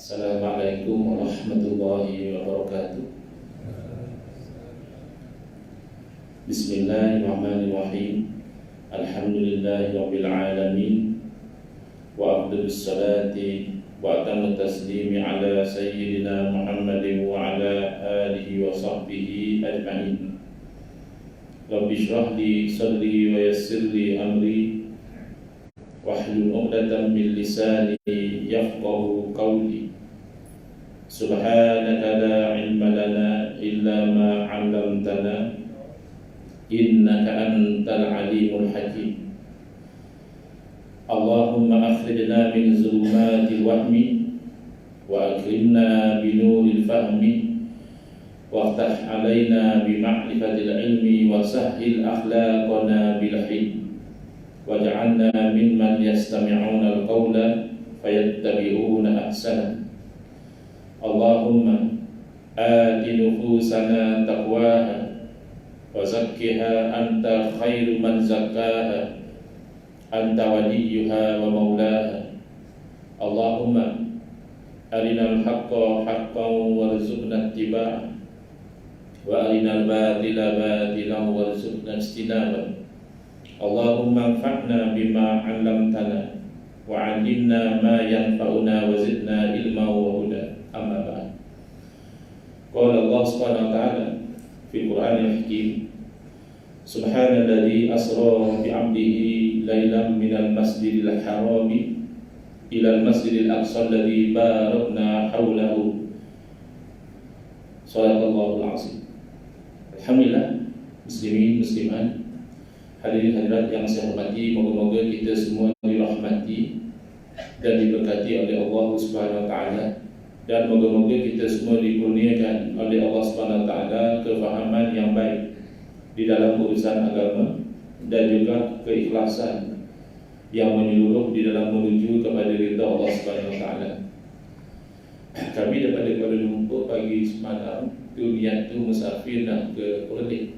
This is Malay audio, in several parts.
Assalamualaikum warahmatullahi wabarakatuh. Bismillahirrahmanirrahim. Alhamdulillahirabbil alamin. Wa afdhalus salati wa atammu taslimi ala sayyidina Muhammadin wa ala alihi wa sahbihi ajma'in. Rabbi shrah li sadri wa yassir li amri wahlul 'uqdatam min lisani yafqahu qawli. Subhanaka la ilma lana illa ma 'allamtana innaka antal alimul hakim. Allahumma akhrijna min zulumatil wahmi wa akrimna bi nuril fahmi waftah alaina bi ma'rifatil ilmi wa sahhil akhlaqana bil hilm waj'alna mimman yastami'una al-qawla fayattabi'una ahsana. Allahumma ati nufusana taqwaha wa zakkiha anta khairu man zakkaha anta waliyuha wa maulaha. Allahumma arinal haqqa haqqan warzuqna ittiba'ah wa arinal batila batilan warzuqna ijtinabah. Allahumma anfa'na bima 'allamtana wa 'allimna ma yanfa'una wa zidna ilma wa huda. Amma ba'd. Qala Allah Subhanahu wa ta'ala fi Qur'anil Hakim, Subhanalladzi asra bi 'abdihi lailan minal masjidil harami ilal masjidil aqsa alladzi barakna haulahu. Shadaqallahul 'azim. Alhamdulillah, muslimin muslimat, hadirin hadirat yang saya hormati, moga-moga kita semua dirahmati dan diberkati oleh Allah Subhanahu wa taala, dan moga-moga kita semua dikurniakan oleh Allah Subhanahu wa taala kefahaman yang baik di dalam urusan agama dan juga keikhlasan yang menyeluruh di dalam menuju kepada ridha Allah Subhanahu wa taala. Kami daripada Kuala Lumpur pagi semalam tu niat tu musafir nak ke Perlis.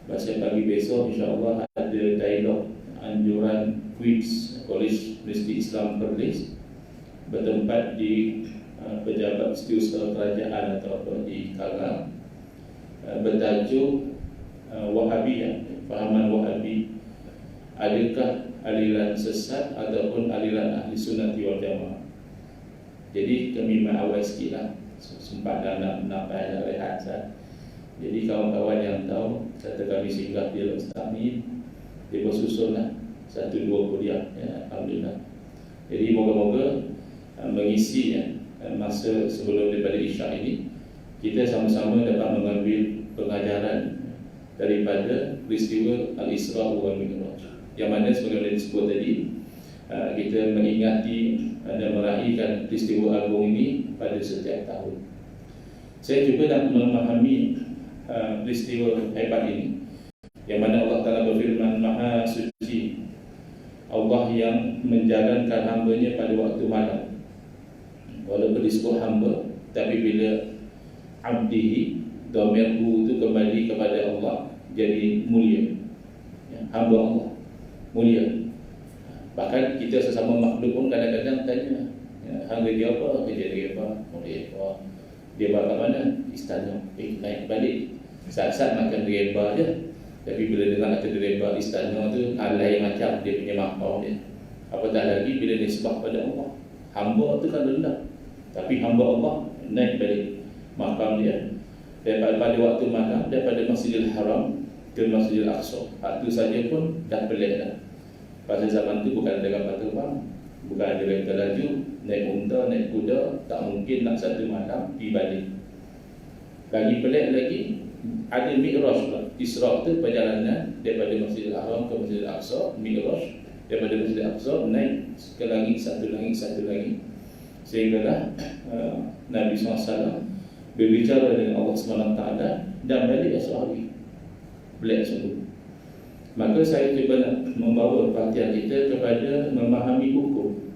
Masa pagi besok insya-Allah ada dialog anjuran quiz College Universiti Islam Perlis bertempat di pejabat setiausaha kerajaan atau di Kalang, bertajuk Wahabiyah, fahaman Wahabi, adakah aliran sesat ataupun aliran ahli sunnati wal jamaah. Jadi kami awal sikit lah, sempat dah nak rehat sah. Jadi kawan-kawan yang tahu, kata kami singgah di Ustaz ni, dia bersusun lah 1-2 kuliah, ya, Alhamdulillah. Jadi moga-moga mengisi masa sebelum daripada Isyak ini, kita sama-sama dapat mengambil pengajaran daripada peristiwa Al-Isra wal Mi'raj, yang mana sebagaimana disebut tadi, kita mengingati dan meraihkan peristiwa agung ini pada setiap tahun. Saya juga nak memahami peristiwa hebat ini, yang mana Allah Ta'ala berfirman, Maha Suci Allah yang menjalankan hamba-Nya pada waktu malam. Walaupun disebut hamba, tapi bila abdihi, dhamirhu itu kembali kepada Allah, jadi mulia, ya, hamba Allah mulia. Bahkan kita sesama makhluk pun kadang-kadang tanya, ya, hang kerja apa? Kerja dia apa? Mulia apa? Dia bakal mana? Istana. Naik balik. Saat-saat makan direba je. Tapi bila dengar kata direba istana tu, alai macam dia punya makam dia. Apatah lagi bila nisbah pada Allah. Hamba tu kan rendah, tapi hamba Allah naik balik makam dia daripada waktu malam, daripada Masjidil Haram ke Masjidil Aqsa. Itu saja pun dah pelik dah. Pada zaman tu bukan ada kapal terbang, bukan ada kereta laju, naik unta, naik kuda, tak mungkin nak satu malam pergi balik. Lagi pelik lagi, ada Mi'raj pula. Isra' tu perjalanan daripada Masjidil Haram ke Masjidil Aqsa. Mi'raj daripada Masjidil Aqsa naik ke langit satu lagi, sehinggalah Nabi SAW berbicara dengan Allah SWT dan balik esok hari. Pelik sungguh. Maka saya cuba nak membawa perhatian kita kepada memahami hukum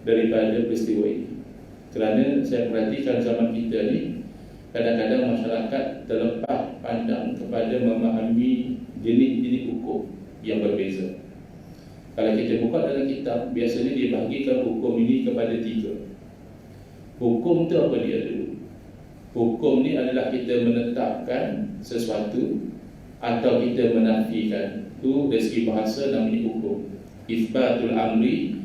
daripada peristiwa ini. Kerana saya perhatikan zaman kita ni, kadang-kadang masyarakat terlepas pandang kepada memahami jenis-jenis hukum yang berbeza. Kalau kita buka dalam kitab, biasanya dia bahagikan hukum ini kepada 3. Hukum tu apa dia dulu? Hukum ni adalah kita menetapkan sesuatu atau kita menafikan. Tu dari segi bahasa namanya hukum. Itsbatul amri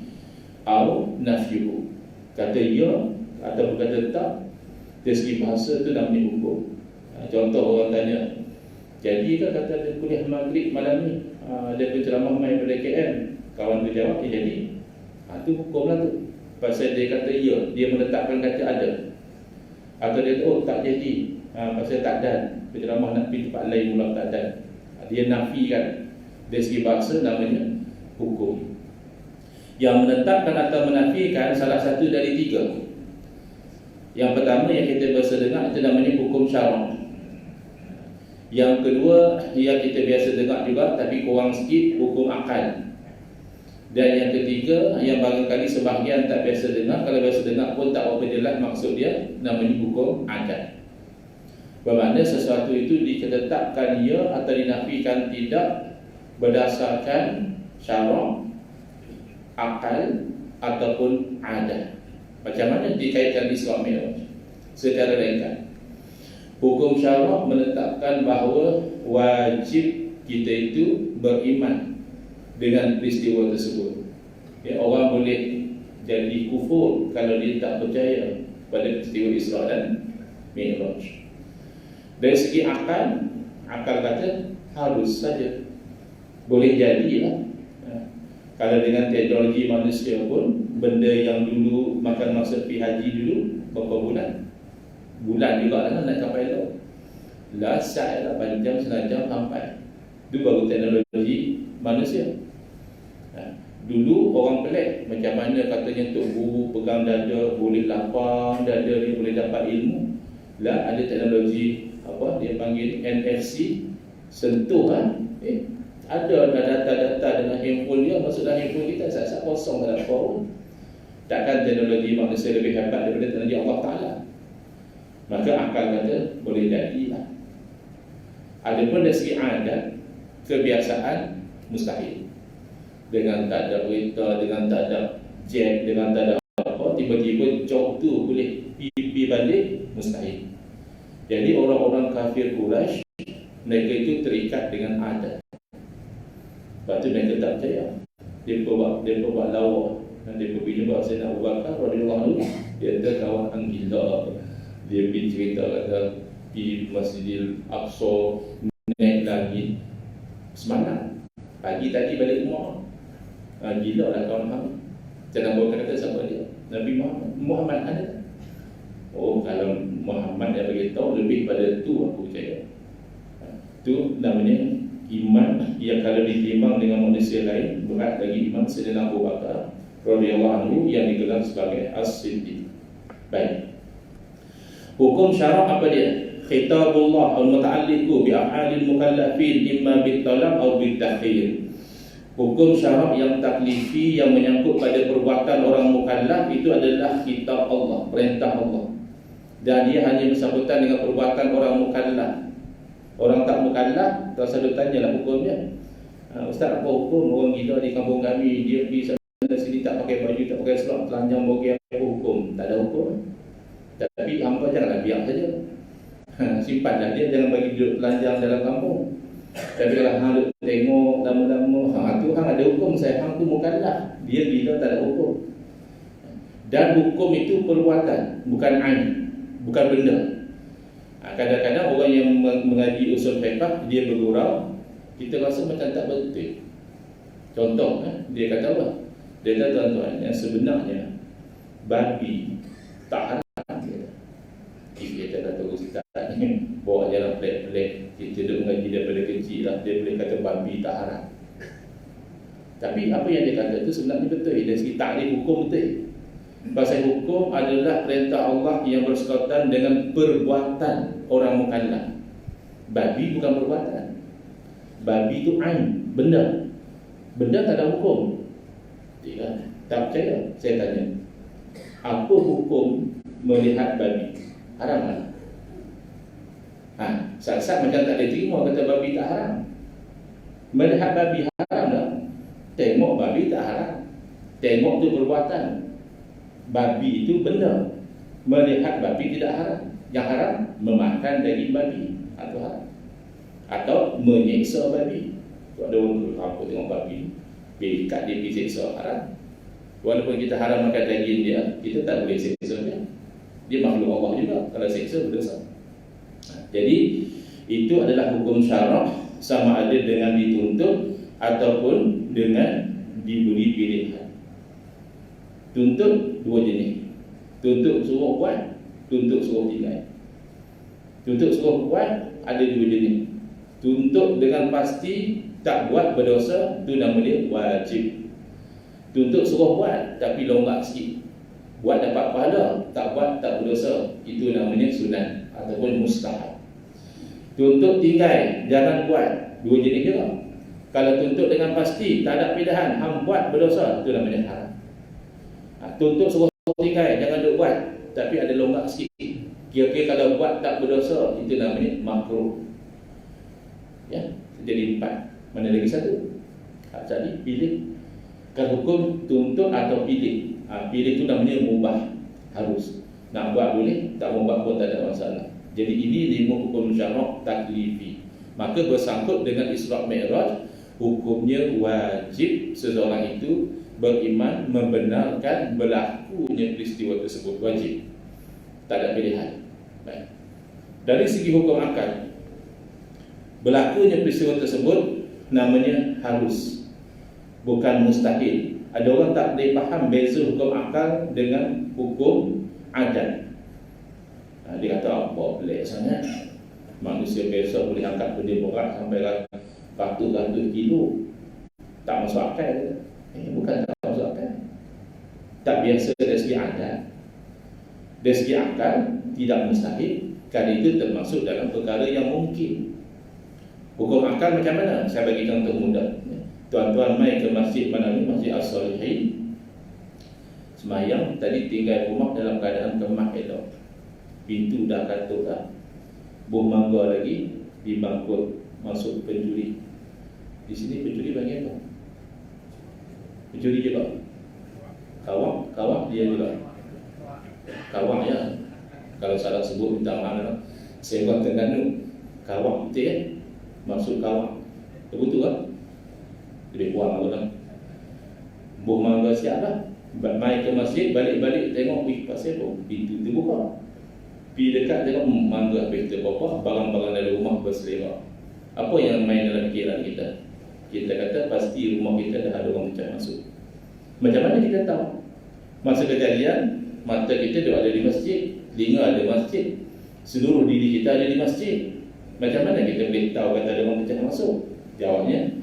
atau nafyuhu. Kata ya atau kata tak, dari segi bahasa tu namanya hukum. Contoh orang tanya, jadi kan kata dia kuliah maghrib malam ni, dia berceramah main pada KM, kawan dia jawab dia jadi. Tu hukum lah tu. Pasal dia kata ya, dia menetapkan kata ada. Atau dia tak jadi, pasal tak dan, berceramah nak pergi tempat lain pula tak dan. Dia nafikan. Dari segi bahasa namanya hukum. Yang menetapkan atau menafikan salah satu dari tiga. Yang pertama yang kita biasa dengar itu namanya hukum syarak. Yang kedua yang kita biasa dengar juga tapi kurang sikit, hukum akal. Dan yang ketiga yang barangkali sebahagian tak biasa dengar, kalau biasa dengar pun tak berapa jelas maksud dia, namanya hukum adat. Bermakna sesuatu itu ditetapkan ya atau dinafikan tidak berdasarkan syarak, akal ataupun adat. Macam mana dikaitkan Isra Mi'raj? Secara ringkas, hukum syarak menetapkan bahawa wajib kita itu beriman dengan peristiwa tersebut. Orang boleh jadi kufur kalau dia tak percaya pada peristiwa Isra dan Mi'raj. Dari segi akal, akal kata harus saja, boleh jadilah. Kalau dengan teknologi manusia pun, benda yang dulu makan masa pergi haji dulu berapa bulan? Bulan juga lah nak kapal tu. Lah saat lah panjang senajam sampai. Itu baru teknologi manusia. Dulu orang pelik, macam mana katanya Tok Guru pegang dada boleh lapang dada dia, boleh dapat ilmu. Lah ada teknologi apa dia panggil NFC, sentuh kan. Ada data-data dengan handphone dia masuk dalam handphone kita, saat-saat kosong tak ada apa pun. Takkan teknologi manusia lebih hebat daripada teknologi Allah Ta'ala? Maka akal kata boleh jadilah. Adapun dari segi adat, kebiasaan mustahil. Dengan tak ada kereta, dengan tak ada jet, dengan tak ada apa, tiba-tiba job tu boleh pergi balik, mustahil. Jadi orang-orang kafir Quraisy, mereka itu terikat dengan adat. Sebab tu mereka tak percaya. Dia buat lawak. Dia pergi jumpa Sayyidina Abu Bakar radhiyallahu anhu. Dia kata kawan hang gila. Dia pergi cerita kata di Masjidil Aqsa naik langit semalam. Pagi tadi balik rumah. Gila lah kawan hang. Jangan bawa kata siapa dia. Nabi Muhammad ada. Oh, kalau Muhammad dia beritahu lebih pada tu aku percaya. Tu namanya iman yang kalau ditimbang dengan manusia lain berat lagi iman Sayyidina Abu Bakar radhiyallahu anhu yang digelar sebagai As-Siddiq. Baik. Hukum syarak apa dia? Khitabullah al-muta'alliqu bi af'alil mukallafin imma bit-talab atau bit-takhir. Hukum syarak yang taklifi yang menyangkut pada perbuatan orang mukallaf itu adalah khitab Allah, perintah Allah. Dan dia hanya bersangkutan dengan perbuatan orang mukallaf. Orang tak mukallaf, tak selalu tanyalah hukumnya. Ustaz, apa hukum orang gila di kampung kami, dia pergi sana sini tak pakai baju, tak pakai seluar, telanjang bogey, apa hukum? Tak ada hukum. Tapi hampa janganlah biar saja. Simpanlah dia, jangan bagi duduk telanjang dalam kampung. Tapi kalau hang duduk tengok lama-lama, tu hang ada hukum, saya hang tu mukallaf. Dia gila tak ada hukum. Dan hukum itu perbuatan, bukan ain, bukan benda. Kadang-kadang orang yang mengaji usul fiqh, dia bergurau, kita rasa macam tak betul. Contoh, dia kata apa? Dia kata tuan-tuan, yang sebenarnya babi tak haram. Dia kata ustaz ni bawa jalan pelik-pelik, kita duduk mengaji daripada kecil lah, dia boleh kata babi tak haram. Tapi apa yang dia kata tu sebenarnya betul. Dari segi takrif hukum betul. Pasal hukum adalah perintah Allah yang bersekutan dengan perbuatan orang mukallaf. Babi bukan perbuatan. Babi itu ain, benda. Benda tak ada hukum. Tidak, tak percaya. Saya tanya, apa hukum melihat babi? Haram kan? Saat-saat macam tak boleh terima kata babi tak haram. Melihat babi haram tak? Tengok babi tak haram. Tengok tu perbuatan. Babi itu benda. melihat babi tidak haram. Yang haram memakan daging babi atau haram, atau menyiksa babi. Kalau ada orang apa tengok babi kat dia pergi siksa, haram. Walaupun kita haram makan daging dia, kita tak boleh siksa dia. Dia makhluk Allah juga, kalau siksa berdosa. Jadi itu adalah hukum syarak, sama ada dengan dituntut ataupun dengan diberi pilihan. Tuntut dua jenis. Tuntut suruh buat, tuntut suruh tinggal. Tuntut suruh buat ada dua jenis. Tuntut dengan pasti tak buat berdosa, itu nama dia wajib. Tuntut suruh buat tapi longgar sikit, buat dapat pahala, tak buat tak berdosa, itu namanya sunat ataupun mustahab. Tuntut tinggal, jangan buat, dua jenis juga. Kalau tuntut dengan pasti, tak ada pilihan, hang buat berdosa, itu namanya haram. Tuntut suruh tinggal, jangan duk buat, tapi ada longgar sikit, kira-kira kalau buat tak berdosa, itu namanya makruh. Ya, jadi 4. Mana lagi satu? Jadi pilih. Kalau hukum tuntut atau pilih. Pilih itu namanya mubah, harus. Nak buat boleh, tak mau buat pun tak ada masalah. Jadi ini 5 hukum syarak taklifi. Maka bersangkut dengan Isra' Mi'raj, hukumnya wajib seseorang itu beriman, membenarkan berlakunya peristiwa tersebut, wajib. Tak ada pilihan. Baik. Dari segi hukum akal, berlakunya peristiwa tersebut namanya harus, bukan mustahil. Ada orang tak boleh faham beza hukum akal dengan hukum adat. Dia kata apa pelik sangat, manusia biasa boleh angkat benda berat sampai ratus kilo, tak masuk akal. Bukan tak masuk akal, tak biasa dari segi adat. Dari segi akal tidak mustahil, kerana itu termasuk dalam perkara yang mungkin. Hukum akal macam mana? Saya bagi contoh mudah. Tuan-tuan mai ke masjid mana ni? Masjid As-Salihin. Semayang, tadi tinggal rumah dalam keadaan kemah elok. Pintu dah katuk dah. Buah mangga lagi dibangkut, masuk pencuri. Di sini pencuri bagi apa? Pencuri juga. Kawak dia juga. Kawak ya. Kalau salah sebut minta maaf. Saya buat Terengganu. Kawak betul kan? Masuk kawak, betul kan? Lebih kuat aku lah. Buah mangga siap lah. Mai ke masjid, balik-balik tengok, pasal apa? Pintu terbuka. Pergi dekat tengok mangga habis terbuka, barang-barang dalam rumah berselera. Apa yang main dalam fikiran kita? Kita kata pasti rumah kita dah ada orang macam masuk. Macam mana kita tahu? Masa kejadian, mata kita dah ada di masjid, telinga ada masjid, seluruh diri kita ada di masjid. Macam mana kita boleh tahu kata ada orang macam masuk? Jawabnya,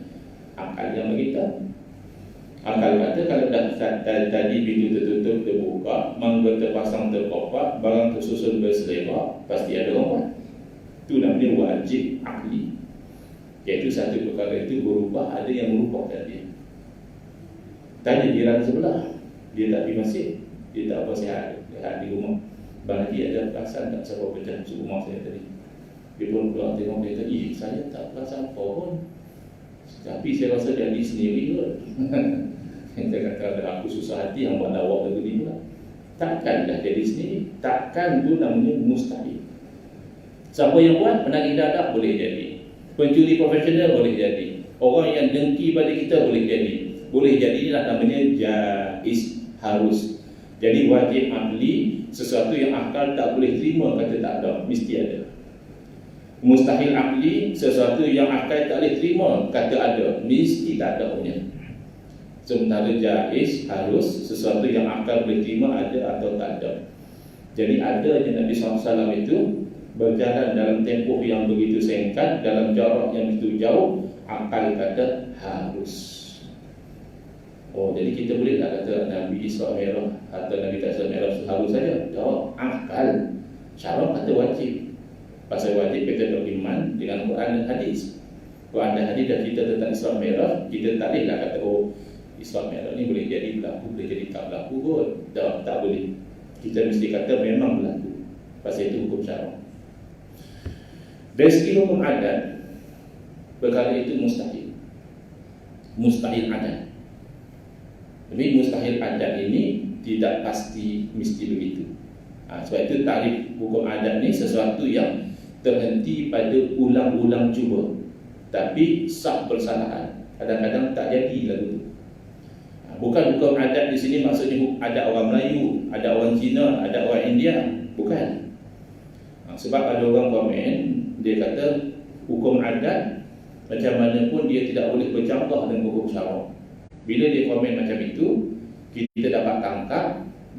akal yang beritahu. Akal kata kalau dah tadi pintu tertutup, terbuka, mangga terpasang terkopak, barang tersusun berselera, pasti ada orang. Itu namanya wajib akli. Iaitu satu perkara itu berubah, ada yang merupakan dia. Tanya jiran sebelah, dia tak pergi masjid, dia tak apa sihat di rumah. Bagi ada perasaan tak siapa pecah masuk rumah saya tadi. Dia pun keluar tengok, dia kata, saya tak perasan pun, tapi saya rasa jadi sendiri kot. Kita kata ada aku susah hati yang buat lawak lagu ni pula. Takkan dah jadi sendiri. Takkan tu namanya mustahil. Siapa yang buat menagih dadah boleh jadi, pencuri profesional boleh jadi, orang yang dengki pada kita boleh jadi. Boleh jadi inilah namanya jaiz, harus. Jadi wajib akli, sesuatu yang akal tak boleh terima kata tak ada, mesti ada. Mustahil akli, sesuatu yang akal tak boleh terima kata ada, mesti tak ada punya. Sementara jaiz, harus, sesuatu yang akal boleh terima ada atau tak ada. Jadi adanya Nabi SAW itu berjalan dalam tempoh yang begitu singkat, dalam jarak yang begitu jauh, akal kata harus. Oh, jadi kita boleh tak kata Nabi Isra' Mi'raj atau Nabi Isra' Mi'raj harus saja? Jawab akal. Syarak kata wajib. Pasal wajib kita beriman dengan Quran dan hadis. Quran dan hadis dah cerita tentang Isra' Mi'raj, kita tak boleh kata oh Isra' Mi'raj ni boleh jadi berlaku, boleh jadi tak berlaku kot. Tak boleh. Kita mesti kata memang berlaku. Pasal itu hukum syarak. Dari segi hukum adat, perkara itu mustahil. Mustahil adat. Tapi mustahil adat ini tidak pasti mesti begitu. Sebab itu takrif hukum adat ni sesuatu yang terhenti pada ulang-ulang cuba, tapi sah persalahan. Kadang-kadang tak jadi lagu tu. Bukan hukum adat di sini maksudnya ada orang Melayu, ada orang Cina, ada orang India. Bukan. Sebab ada orang komen, dia kata hukum adat macam mana pun dia tidak boleh bercanggah dengan hukum syarak. Bila dia komen macam itu, kita dapat tangkap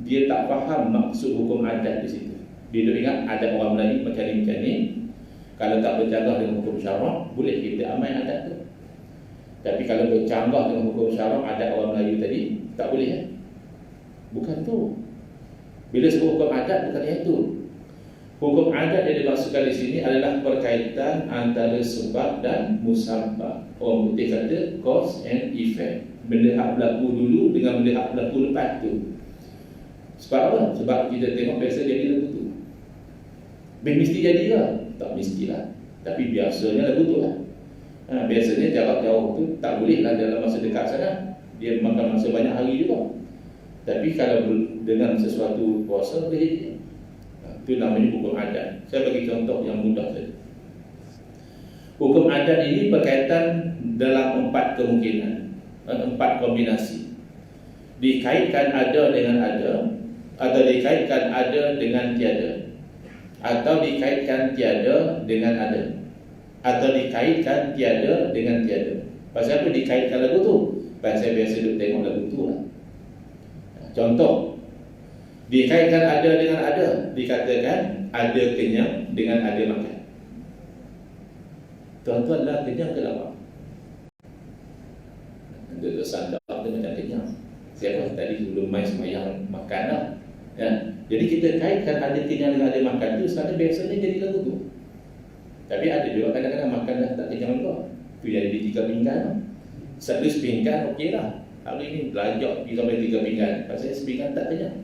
dia tak faham maksud hukum adat di situ. Dia ingat ada orang Melayu macam ni, kalau tak bercanggah dengan hukum syarak, boleh kita amal adat tu. Tapi kalau bercanggah dengan hukum syarak ada orang Melayu tadi, tak boleh ya? Bukan tu. Bila sebut hukum adat, bukan itu. Hukum adat yang dimaksudkan di sini adalah berkaitan antara sebab dan musabab. Orang putih kata cause and effect. Benda hak berlaku dulu dengan benda hak berlaku lepas tu. Sebab apa? Sebab kita tengok biasa jadi lagu tu. Mesti jadi ke? Tak mestilah. Tapi biasanya lagu tu lah. Biasanya jarak jauh tu tak boleh lah dalam masa dekat sana. Dia makan masa banyak hari juga. Tapi kalau dengan sesuatu puasa boleh jadi. Itu namanya hukum adat. Saya bagi contoh yang mudah saja. Hukum adat ini berkaitan dalam 4 kemungkinan, 4 kombinasi. Dikaitkan ada dengan ada, atau dikaitkan ada dengan tiada, atau dikaitkan tiada dengan ada, atau dikaitkan tiada dengan tiada. Pasal apa dikaitkan lagu tu? Pasal biasa duk tengok lagu tu lah. Contoh, dikaitkan ada dengan ada, dikatakan ada kenyang dengan ada makan. Tuan-tuan lah kenyang ke lapar? Ada sandar tu macam kenyang. Siapa tadi sebelum main sembahyang makan lah ya? Jadi kita kaitkan ada kenyang dengan ada makan tu, sekarang biasanya jadi lagu tu. Tapi ada juga kadang-kadang makan dah tak kenyang juga. Tu yang jadi 3 pinggan. Satu sepinggan okey lah. Hari ni belajar pergi sampai 3 pinggan. Pasal sepinggan tak kenyang.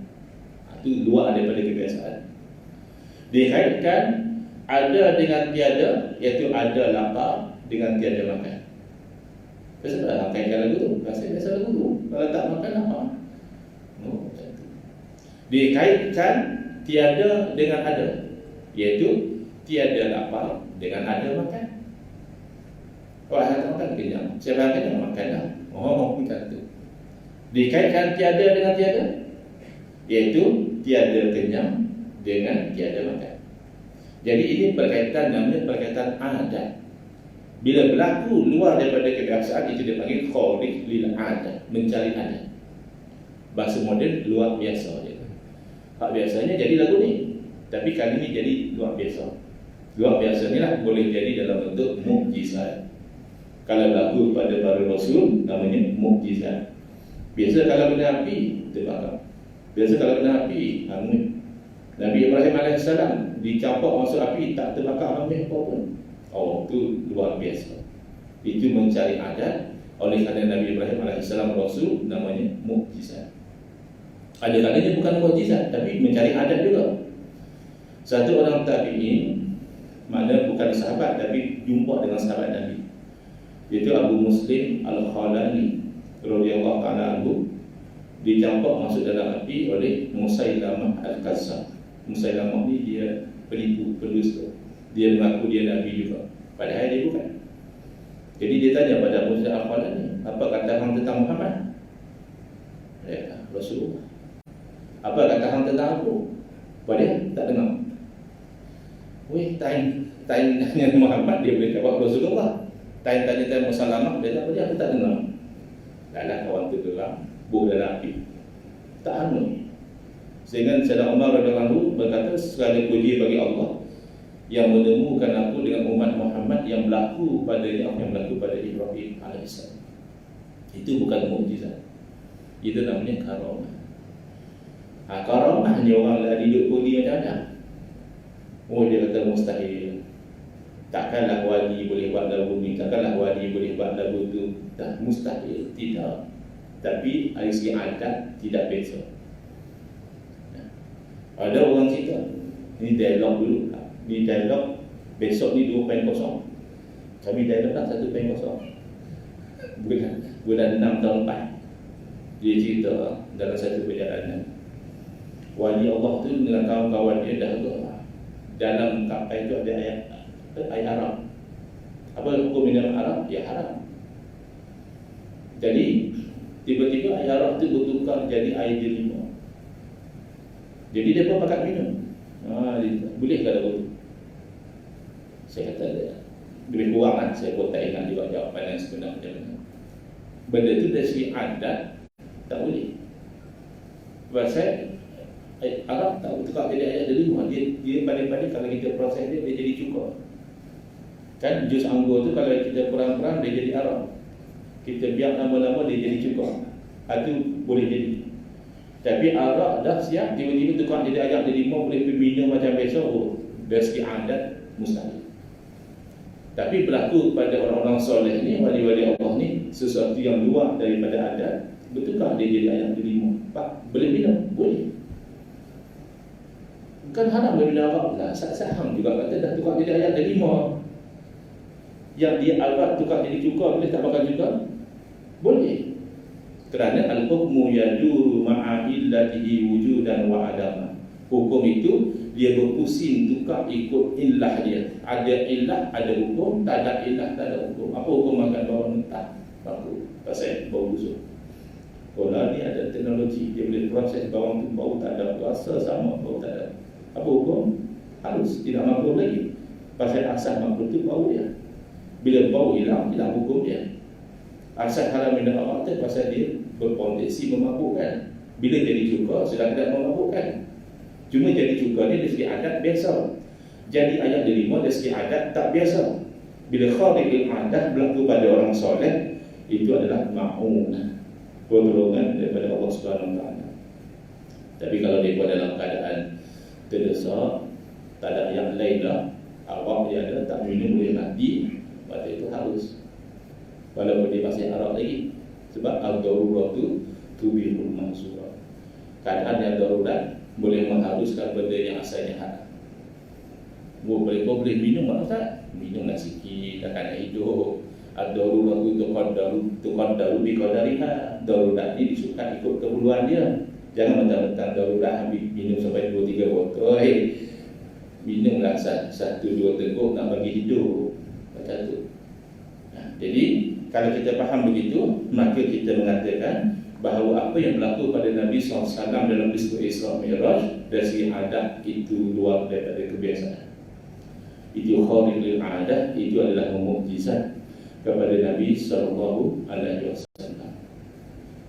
Itu luar daripada kebiasaan. Dikaitkan ada dengan tiada, iaitu ada lapar dengan tiada makan. Pasal apa kaitkan lagu tu? Pasal biasa lagu tu. Kalau tak makan lapar. Dikaitkan tiada dengan ada, iaitu tiada lapar dengan ada makan. Orang yang tak makan kenyang, siapa yang kenyang makan lah. Bukan tu. Dikaitkan tiada dengan tiada, iaitu tiada kenyang dengan tiada makan. Jadi ini berkaitan, namanya berkaitan adat. Bila berlaku luar daripada kebiasaan, itu dipanggil kharij lil adat, mencari adat. Bahasa moden luar biasa je. Hak biasanya jadi lagu ni, tapi kali ni jadi luar biasa. Luar biasa ni lah boleh jadi dalam bentuk mukjizat. Kalau berlaku pada para rasul, namanya mukjizat. Biasa kalau benda api, terbakar. Biasa kalau kena api, hangus. Nabi Ibrahim AS dicampak masuk api, tak terbakar hangus apa pun. Oh, itu luar biasa. Itu mencari adat. Oleh kerana Nabi Ibrahim AS Rasul, namanya mukjizat. Ada kalanya bukan mukjizat, tapi mencari adat juga. Satu orang tabi'in, mana bukan sahabat, tapi jumpa dengan sahabat Nabi, iaitu Abu Muslim Al-Khawlani radhiyallahu ta'ala anhu, dicampak masuk dalam api oleh Musailamah Al-Kazzab. Musailamah ni dia penipu, pendusta. Dia mengaku dia Nabi juga, padahal dia bukan. Jadi dia tanya pada Abu Muslim Al-Khawlani, apa kata hang tentang Muhammad? Ya, Rasulullah. Apa kata hang tentang aku? Pada tak dengar. Weh, tanya Muhammad, dia boleh jawab Rasulullah. Tanya Musailamah, dia tak boleh, aku tak dengar. Dalam kawan tu geram, buh dalam api, tak hangus. Sehingga Sayyidina Umar radhiyallahu berkata, segala puji bagi Allah yang menemukan aku dengan umat Muhammad yang berlaku padanya apa yang berlaku pada Ibrahim AS. Itu bukan mukjizat, itu namanya karamah. Karamah hanya orang dah hidup budi macam-macam. Oh, dia kata mustahil. Takkanlah wali boleh buat lagu ni, takkanlah wali boleh buat lagu tu. Tak, mustahil, tidak. Tapi dari segi adat tidak biasa. Ada orang cerita, ini dialog dulu. Ni dialog, besok ni 2.0. Kami dialog dah 1.0. Bulan 6 tahun 4. Dia cerita dalam satu perjalanan. Wali Allah tu dengan kawan-kawan dia dah dalam kapal itu ada ayat Arab. Apa hukum minum Arab? Ya haram. Jadi tiba-tiba air Arab tu bertukar jadi air delima. Jadi dia pun pakat minum. Boleh ke ada betul? Saya kata lebih kurang lah. Saya pun tak ingat juga jawapan yang sebenarnya. Benda tu dari segi adat tak boleh. Pasal Arab tak bertukar jadi air delima. Dia paling-paling kalau kita proses dia jadi cukur. Kan jus anggur tu kalau kita kurang-kurang dia jadi Arab. Kita biar lama-lama dia jadi cukur. Itu boleh jadi. Tapi Arab dah siap tiba-tiba tukar jadi air delima boleh minum macam biasa. Dari segi adat mustahil. Tapi berlaku pada orang-orang soleh ni, wali-wali Allah ni, sesuatu yang luar daripada adat, betulkah dia jadi ayam delima? Pak, boleh minum? Boleh. Bukan haram boleh minum Arab lah. Saham juga kata dah tukar jadi ayam delima. Yang dia Arab tukar jadi cuka, boleh tak makan juga? Boleh. Kerana al-hukmu yaduru ma'a illatihi wujudan wa adama. Hukum itu dia berpusing tukar ikut illah dia. Ada illah, ada hukum. Tak ada illah, tak ada hukum. Apa hukum makan bawang mentah? Aku pasal bau busuk. Kalau ni ada teknologi, dia boleh proses bawang tu, bau tak ada rasa sama, bau tak ada. Apa hukum? Harus tidak makruh lagi. Pasal asal makruh tu bau dia. Bila bau hilang hukum dia. Asal haram minum Arab tu pasal dia berpotensi memabukkan. Bila jadi cuka, sudah tidak memabukkan. Cuma jadi cuka ni dari segi adat biasa. Jadi ayat delima dari segi adat tak biasa. Bila khariqil adat berlaku pada orang soleh, itu adalah ma'un, pertolongan daripada Allah Subhanahu Wa Taala. Tapi kalau dia dalam keadaan terdesak, tak ada yang lain lah, awak dia ada tak minum boleh mati, maka itu harus. Walaupun dia masih Arab lagi. Sebab al-darurat tu tubihul mahzura. Keadaan yang darurat boleh mengharuskan benda yang asalnya haram. Boleh minum tak? Minum nak sikit, takkan nak hidup. Ad-darurat tu tuqaddaru biqadariha. Darurat ni disukai ikut keperluan dia. Jangan mentang-mentang darurat ambil minum sampai 2-3 botol. Minumlah 1-2 teguk nak bagi hidup. Macam tu. Jadi kalau kita faham begitu, maka kita mengatakan bahawa apa yang berlaku pada Nabi SAW dalam peristiwa Isra Mi'raj dari segi adat itu luar daripada kebiasaan. Itu khariqul adat, itu adalah mukjizat kepada Nabi SAW.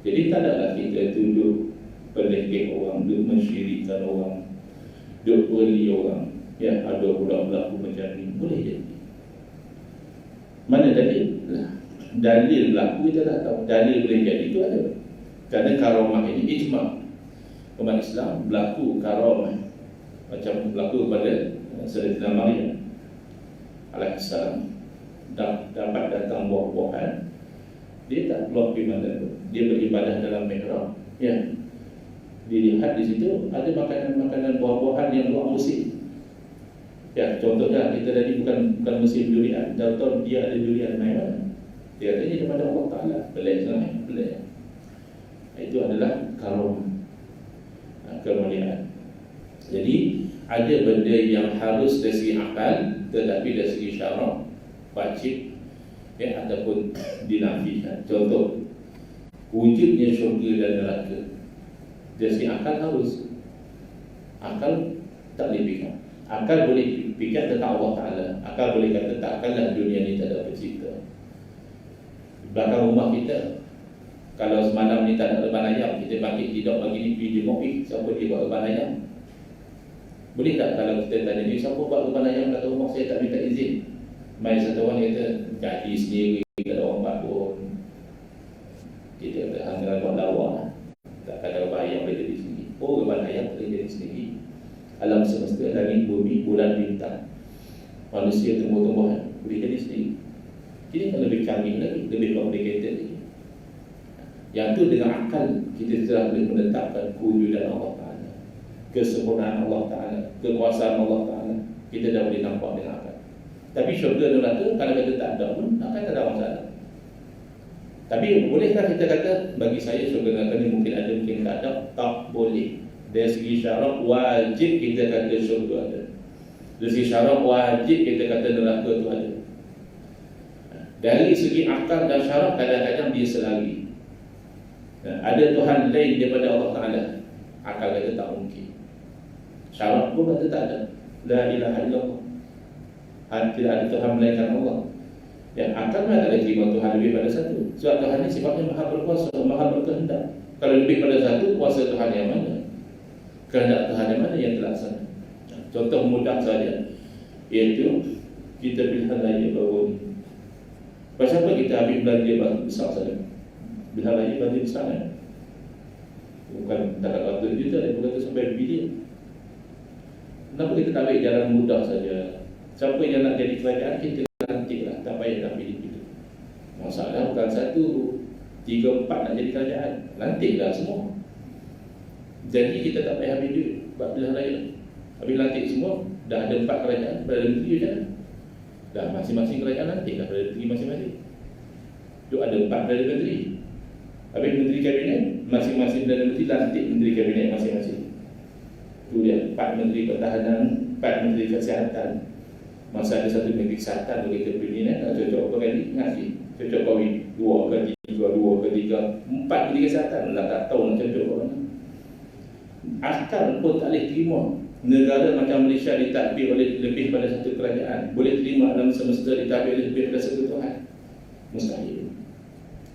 Jadi tak adalah kita duduk pelekeh orang, duduk mensyirikkan orang, duduk beli orang. Ya, ada pula berlaku macam ni, boleh jadi. Mana dalil? Dalil berlaku kita dah tahu. Dalil boleh jadi itu ada. Kerana karamah ini ijma' umat Islam berlaku karamah macam berlaku pada Sayyidatina Maryam alaihissalam, dapat datang buah-buahan, dia tak keluar pergi mana tu, dia beribadah dalam mihrab. Ya, dilihat di situ ada makanan-makanan buah-buahan yang luar musim. Ya, contohnya kita tadi bukan musim durian, tahu dia ada durian main mana? Dia katanya daripada Allah Ta'ala. Pelik sangat, pelik. Itu adalah karamah, kemuliaan. Jadi ada benda yang harus dari segi akal, tetapi dari segi syarak wajib, ya, ataupun dinafikan. Contoh, wujudnya syurga dan neraka. Dari segi akal harus. Akal tak boleh fikir. Akal boleh fikir tentang Allah Ta'ala. Akal boleh kata takkanlah dunia ni tak ada pencipta. Belakang rumah kita, kalau semalam ni tak ada reban ayam, kita bangkit tidur pagi ni pergi jenguk, siapa dia buat reban ayam? Boleh tak kalau kita tanya ni, siapa buat reban ayam kat rumah saya tak minta izin? Mai satu orang kata, jadi sendiri, kalau orang buat pun kita kata, hanggang buat lawak, tak ada reban ayam boleh jadi sendiri. Oh, reban ayam boleh jadi sendiri. Alam semesta, langit, bumi, bulan, bintang, manusia, tumbuh-tumbuhan boleh jadi sendiri. Jadi lebih canggih lagi, lebih complicated lagi. Yang tu dengan akal kita telah boleh menetapkan kewujudan Allah Ta'ala, kesempurnaan Allah Ta'ala, kekuasaan Allah Ta'ala. Kita dah boleh nampak dengan akal. Tapi syurga dan neraka kalau kita tak ada pun akan tak ada masalah. Tapi bolehkah kita kata bagi saya syurga dan neraka ni mungkin ada, mungkin tak ada? Tak boleh. Dari segi syarak wajib kita kata syurga ada. Dari segi syarak wajib kita kata neraka tu ada. Dari segi akal dan syarak kadang-kadang dia selari. Ada Tuhan lain daripada Allah Ta'ala, akal kata tak mungkin. Syarak pun kata tak ada. La ilaha illallah, tidak ada Tuhan melainkan Allah. Yang akal tak ada terima Tuhan lebih pada satu. Sebab Tuhan ni sifatnya maha berkuasa, maha berkehendak. Kalau lebih pada satu, kuasa Tuhan yang mana? Kehendak Tuhan yang mana yang terlaksana? Contoh mudah saja, iaitu kita pilihan raya baru ni. Pasal apa kita ambil belanja baru besar saja? Pilihan raya belanja besar kan? Bukan tak ratus juta, dia berkata sampai bilion. Kenapa kita tak ambil jalan mudah saja? Siapa yang nak jadi kerajaan, kita lantiklah, tak payah nak pilih-pilih. Masalah bukan satu, 3, 4 nak jadi kerajaan, lantiklah semua. Jadi kita tak payah ambil duit buat pilihan raya. Habis lantik semua, dah ada 4 kerajaan, pada negeri je kan? Dah masing-masing kerajaan lantiklah pada negeri masing-masing. Tu ada 4 dari negeri. Habis menteri kabinet, masing-masing dari negeri lantik menteri kabinet masing-masing. Tu dia, 4 menteri pertahanan, 4 menteri kesihatan. Masa ada satu menteri kesihatan tu kita pilih ni, tak cocok apa kali, ngaji. Cocok kahwin 2 ke 3, 2 ke 3, 4 menteri kesihatan lah, tak tahu nak cocok apa mana. Akal pun tak boleh terima negara macam Malaysia ditadbir oleh lebih pada satu kerajaan. Boleh terima alam semesta ditadbir oleh lebih pada satu Tuhan? Mustahil.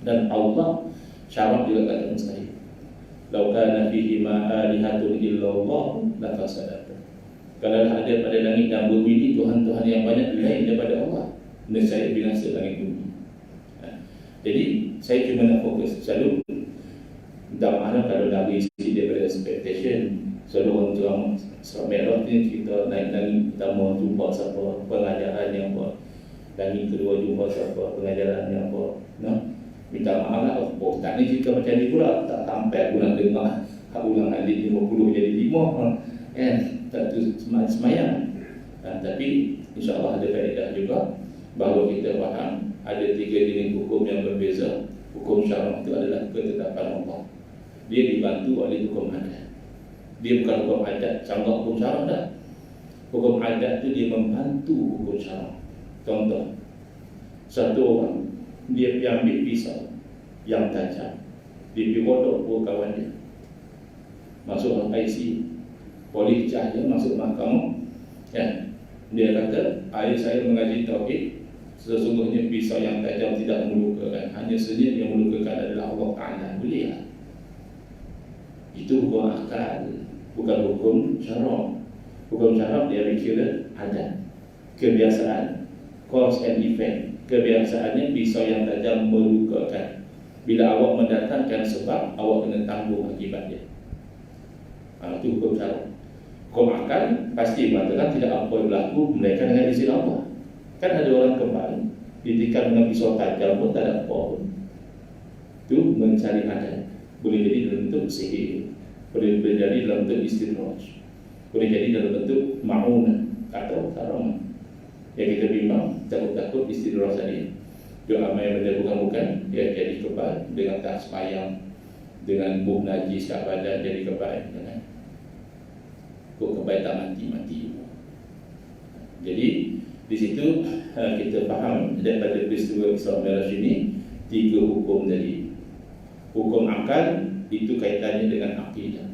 Dan Allah syarak juga kata mustahil. Lau kana fihi ma alihatun illallah la fasadata. Kalau ada pada langit dan bumi ini Tuhan-Tuhan yang banyak lain daripada Allah, nescaya binasa langit bumi. Jadi saya cuma nak fokus selalu tak mana kalau Nabi isi daripada expectation. Selalu orang ceramah Surah Mi'raj ni kita naik langit pertama jumpa siapa, pengajaran yang apa, langit kedua jumpa siapa, pengajaran yang apa. Minta maaf lah, tak ni cerita macam ni pula, tak sampai aku nak dengar hak ulang hadis 50 jadi 5 kan, tak tu semayang. Tapi insyaAllah ada faedah juga bahawa kita faham ada 3 jenis hukum yang berbeza. Hukum syarak itu adalah ketetapan Allah, dia dibantu oleh hukum adat. Dia bukan hukum adat canggah hukum syarak dah. Hukum adat tu dia membantu hukum syarak. Contoh, satu orang dia pergi ambil pisau yang tajam, dia pergi bodok buat kawan dia, masuk IC, polis cahaya masuk mahkamah ya. Dia kata, ayah saya mengaji tauhid, sesungguhnya pisau yang tajam tidak melukakan, hanya saja yang melukakan adalah Allah Ta'ala. Boleh lah. Itu hukum akal, bukan hukum syarak. Hukum syarak dia kira adat, kebiasaan, cause and effect. Kebiasaannya pisau yang tajam melukakan. Bila awak mendatangkan sebab, awak kena tanggung akibatnya. Itu hukum syarak. Hukum akal pasti mengatakan tidak apa yang berlaku melainkan dengan izin Allah. Kan ada orang kembali ditikam dengan pisau tajam pun tak ada apa pun. Itu mencari adat. Boleh jadi dalam bentuk sihir, boleh jadi dalam bentuk istidraj, boleh jadi dalam bentuk ma'unah atau karamah. Yang kita bimbang, takut-takut istidraj tadi, doa yang benda bukan-bukan, dia jadi kebal dengan tak semayang, dengan buh najis kat badan jadi kebal, kan? Kok kebal tak mati-mati. Jadi di situ kita faham daripada peristiwa Isra Mi'raj ini 3 hukum tadi. Hukum akal itu kaitannya dengan akidah.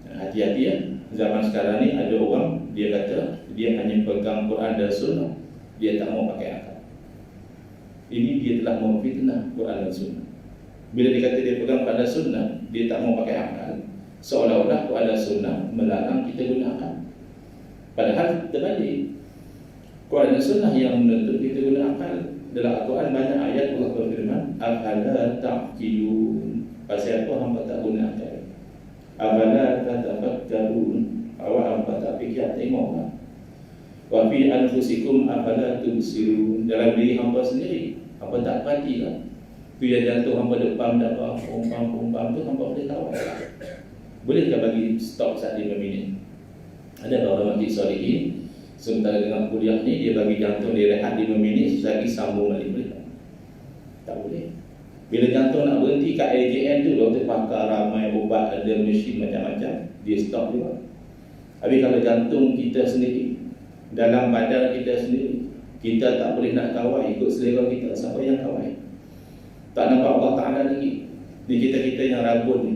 Hati-hati ya, zaman sekarang ni ada orang dia kata dia hanya pegang Quran dan Sunnah, dia tak mau pakai akal. Ini dia telah memfitnah Quran dan Sunnah. Bila dia kata dia pegang Quran dan Sunnah, dia tak mau pakai akal, seolah-olah Quran dan Sunnah melarang kita guna akal. Padahal terbalik, Quran dan Sunnah yang menuntut kita guna akal. Dalam Al-Quran banyak ayat Allah berfirman, afala ta'qilun, pasal apa hamba tak guna akal? Afala tatafakkarun, awak hamba tak fikir tengok lah. Wa fi anfusikum afala tubsirun, dalam diri hamba sendiri hamba tak perhati lah. Tu yang jantung hamba depan dapat pumpam tu hamba boleh tahu. Boleh tak bagi stop saat 5 minit? Ada orang mati solihin, sementara dengan kuliah ni dia bagi jantung dia rehat 5 minit, lagi sambung balik, boleh tak? Tak boleh. Bila jantung nak berhenti kat AJN tu, doktor pakar ramai, ubat ada, mesin macam-macam, dia stop juga. Habis kalau jantung kita sendiri, dalam badan kita sendiri, kita tak boleh nak kawal ikut selera kita, siapa yang kawal? Tak nampak Allah Ta'ala lagi. Ni kita-kita yang rabun ni,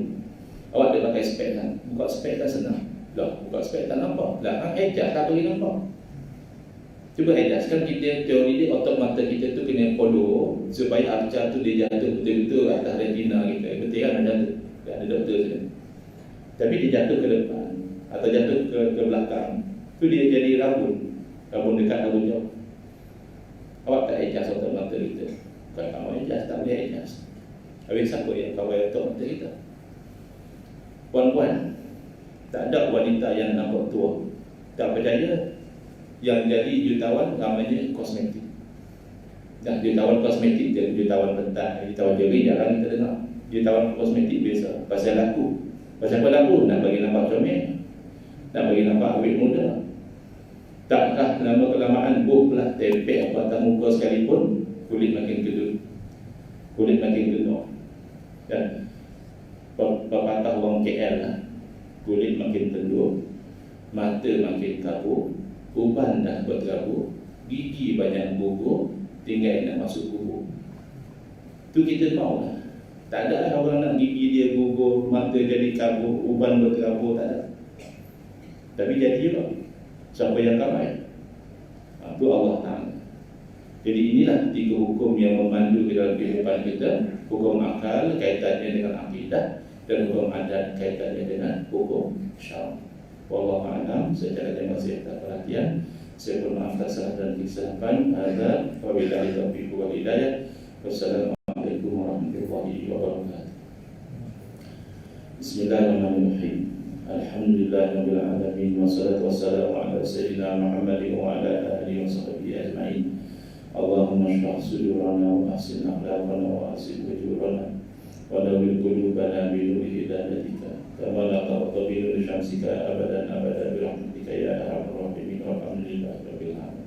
awak dia pakai spek kan? Buka spek kan senang. Lah, buka spek tak nampak. Lah, ejas tak boleh nampak. Cuba ejaskan kita, teori dia otot mata kita tu kena follow supaya arca tu dia jatuh betul-betul atas retina kita. Betul kan ada tu? Ada doktor tu. Tapi dia jatuh ke depan atau jatuh ke belakang, tu dia jadi rabun dekat, rabun jauh. Awak tak ejas otot mata kita. Bukan awak ejas, tak boleh ejas. Habis siapa yang kawal otot mata kita? Puan-puan, tak ada wanita yang nampak tua. Tak percaya? Yang jadi jutawan namanya kosmetik. Dan jutawan kosmetik dia jutawan pentas, jutawan jari jarang kita dengar. Jutawan kosmetik biasa. Pasal laku. Pasal apa laku? Nak bagi nampak comel, nak bagi nampak awet muda. Takkah lama kelamaan buhlah tempek atas muka sekalipun, kulit makin gedut, kulit makin genuk. Dan pepatah orang KL lah, kulit makin tenduk, mata makin kabur, uban dah berterabur, gigi banyak gugur, tinggal nak masuk kubur. Tu kita mau lah. Tak ada lah orang nak gigi dia gugur, mata jadi kabur, uban berterabur, tak ada. Tapi jadi juga. Siapa yang kamai? Itu Allah Ta'ala. Jadi inilah 3 hukum yang memandu di dalam kehidupan kita. Hukum akal kaitannya dengan akidah, dan hukum adat kaitannya dengan hukum syar'i. Wallahu a'lam. Secara masih tak perhatian, saya bermaaf salah dan kesilapan. Ada wabillahi taufiq wal hidayah. Wassalamualaikum warahmatullahi wabarakatuh. Bismillahirrahmanirrahim. Alhamdulillahirabbil alamin, wassalatu wassalamu ala sayyidina Muhammadin wa ala alihi washabbihi ajma'in. Allahumma shrah sudurana wa ahsin akhlaqana wa ahsin ujurana wa nawwir qulubana bi nuri hidayatika kama la taqta bi nuri syamsika abadan bi rahmatika ya arhamar rahimin. Alhamdulillahirabbil alamin.